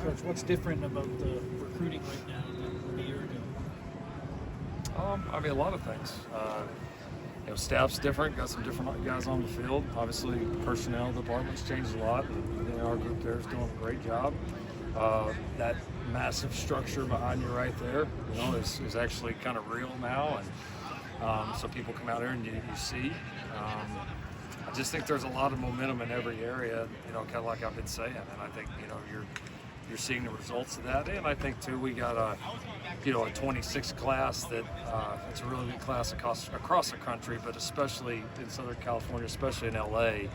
Coach, what's different about the recruiting right now than a year ago? I mean, a lot of things. Staff's different. Got some different guys on the field. Obviously, personnel department's changed a lot. And, our group there is doing a great job. That massive structure behind you right there, is actually kind of real now, and so people come out here and you see. I just think there's a lot of momentum in every area. Kind of like I've been saying, and I think you're seeing the results of that. And I think too, we got a 26 class that it's a really good class across the country, but especially in Southern California, especially in LA.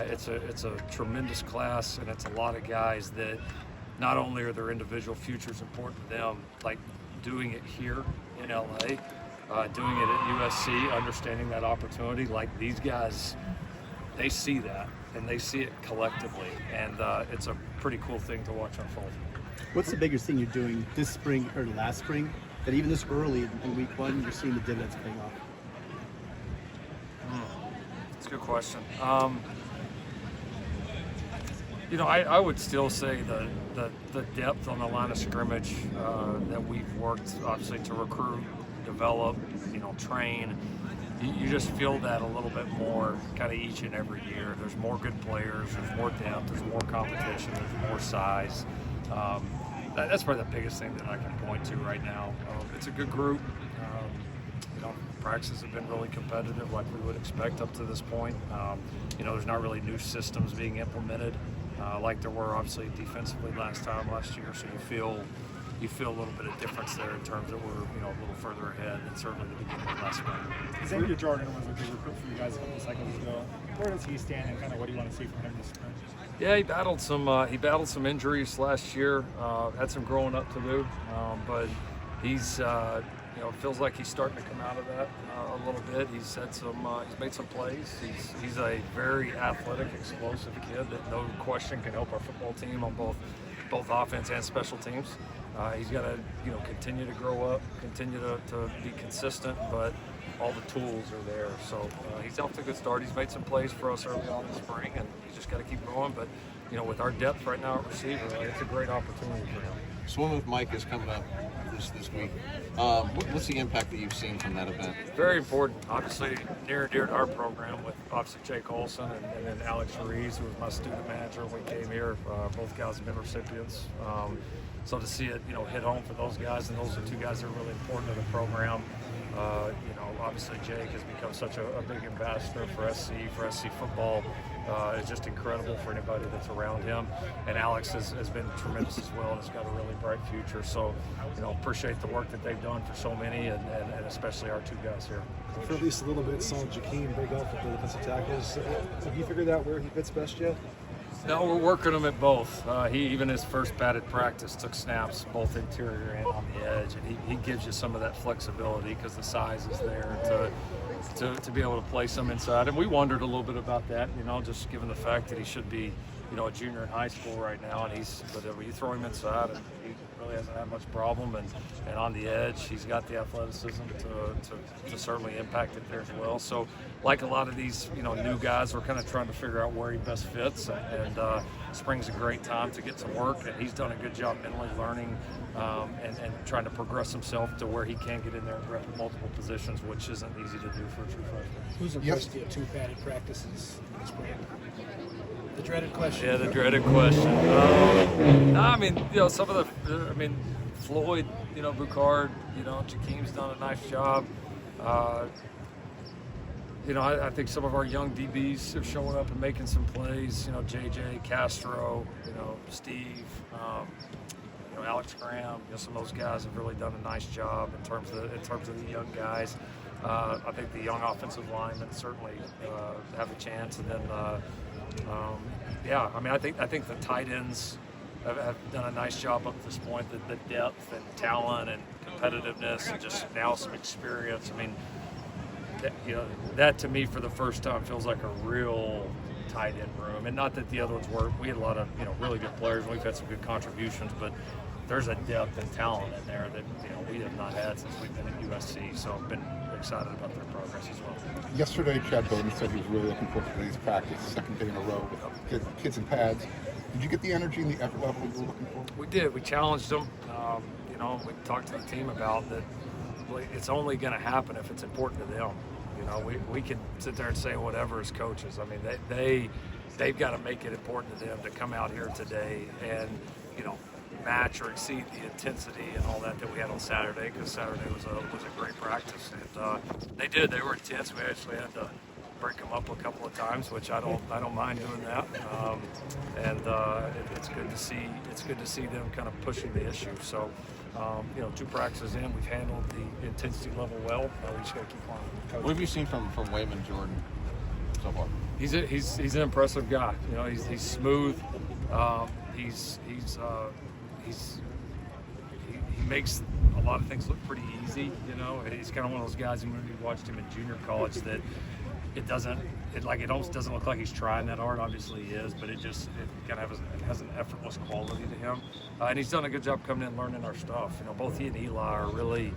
It's a tremendous class, and it's a lot of guys that not only are their individual futures important to them, like doing it here in LA, doing it at USC, understanding that opportunity, like these guys, they see that and they see it collectively, and it's a pretty cool thing to watch unfold. What's the biggest thing you're doing this spring or last spring that even this early in week one you're seeing the dividends paying off? That's a good question. I would still say the depth on the line of scrimmage that we've worked obviously to recruit, develop, train. You just feel that a little bit more kind of each and every year. There's more good players, there's more depth, there's more competition, there's more size. That's probably the biggest thing that I can point to right now. It's a good group. Practices have been really competitive like we would expect up to this point. There's not really new systems being implemented like there were obviously defensively last year, so you feel a little bit of difference there in terms of we're a little further ahead than certainly the beginning of last spring. Xavier Jordan was a big recruit for you guys a couple cycles ago. Where does he stand, and kind of what do you want to see from him this spring? Yeah, he battled some injuries last year. Had some growing up to do, but he's feels like he's starting to come out of that a little bit. He's made some plays. He's a very athletic, explosive kid that no question can help our football team on both offense and special teams. He's got to continue to grow up, continue to be consistent, but all the tools are there. So he's off to a good start. He's made some plays for us early on in the spring, and he's just got to keep going. But with our depth right now at receiver, it's a great opportunity for him. Swim with Mike is coming up this week. What's the impact that you've seen from that event? Very important. Obviously, near and dear to our program with obviously Jake Olson and then Alex Reese, who was my student manager when we came here. Both guys have been recipients. So to see it, hit home for those guys, and those are two guys that are really important to the program. Obviously Jake has become such a big ambassador for SC football. It's just incredible for anybody that's around him. And Alex has been tremendous as well, and has got a really bright future. So, appreciate the work that they've done for so many, and especially our two guys here. For at least a little bit, saw Jakeem break out with the defensive tackles. Have you figured out where he fits best yet? No, we're working him at both. He, even his first batted practice, took snaps both interior and on the edge, and he gives you some of that flexibility because the size is there to be able to play some inside. And we wondered a little bit about that, just given the fact that he should be, a junior in high school right now, and but you throw him inside, and he really hasn't had much problem. And on the edge, he's got the athleticism to certainly impact it there as well. So, like a lot of these, new guys, we're kind of trying to figure out where he best fits. And spring's a great time to get to work, and he's done a good job mentally learning and trying to progress himself to where he can get in there and rep multiple positions, which isn't easy to do for a true freshman. Who's impressed you at two padded practices in the spring? The dreaded question. Yeah, the dreaded question. Some of Floyd, Bucard, Jakeem's done a nice job. I think some of our young DBs have shown up and making some plays. JJ, Castro, Steve, Alex Graham. Some of those guys have really done a nice job in terms of the young guys. I think the young offensive linemen certainly have a chance, and then I think the tight ends have done a nice job up to this point. The depth and talent and competitiveness, and just now some experience. That to me for the first time feels like a real tight end room. And not that the other ones weren't. We had a lot of really good players, and we've had some good contributions, but there's a depth and talent in there that we have not had since we've been at USC. So I've been excited about their progress as well. Yesterday, Chad Bowden said he was really looking forward to today's practice, second day in a row with kids in pads. Did you get the energy and the effort level you were looking for? We did. We challenged them. You know, we talked to the team about that. It's only going to happen if it's important to them. You know, we can sit there and say whatever as coaches. I mean, they've got to make it important to them to come out here today and, you know, match or exceed the intensity and all that we had on Saturday, because Saturday was a great practice, and they did. They were intense. We actually had to break them up a couple of times, which I don't mind doing that. It's good to see. It's good to see them kind of pushing the issue. So, you know, 2 practices in, we've handled the intensity level well. We just got to keep on. What have you seen from Wayman Jordan so far? He's an impressive guy. You know, he's smooth. He makes a lot of things look pretty easy. You know, he's kind of one of those guys when we watched him in junior college that it almost doesn't look like he's trying that hard. Obviously he is, but it kind of has an effortless quality to him. And he's done a good job coming in and learning our stuff. You know, both he and Eli are really, you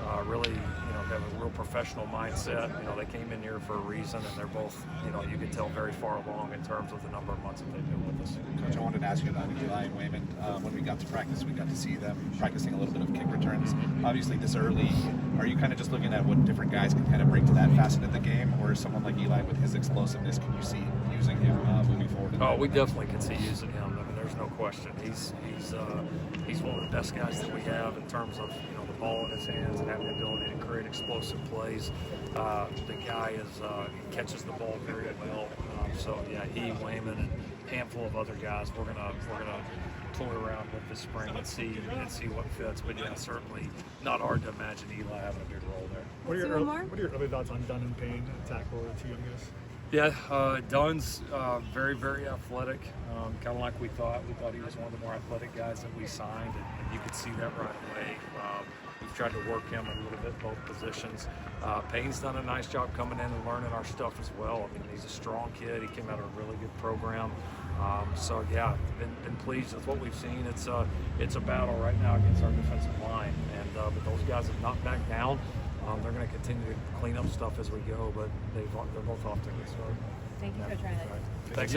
know, have a real professional mindset. You know, they came in here for a reason, and they're both, you know, you can tell very far along in terms of the number of months that they've been with us. Coach, I wanted to ask you about Eli and Wayman. When we got to practice, we got to see them practicing a little bit of kick returns. Obviously, this early, are you kind of just looking at what different guys can kind of bring to that facet of the game, or someone like Eli with his explosiveness, can you see using him moving forward? Oh, we definitely can see using him. I mean, there's no question. He's one of the best guys that we have in terms of, you know, the ball in his hands and having the ability to create explosive plays. The guy catches the ball very well. So yeah, he, Wayman, and a handful of other guys, we're gonna toy around with this spring and see what fits. But yeah, certainly not hard to imagine Eli having a big role there. What are your early thoughts on Dunn and Payne, tackle or 2 young guys? Yeah, Dunn's very, very athletic, kind of like we thought. We thought he was one of the more athletic guys that we signed, and you could see that right away. We've tried to work him a little bit both positions. Payne's done a nice job coming in and learning our stuff as well. I mean, he's a strong kid. He came out of a really good program. So yeah, been pleased with what we've seen. It's a battle right now against our defensive line, and but those guys have not backed down. They're going to continue to clean up stuff as we go, but they're both off to a good start. Thank you, Coach Riley. Thanks.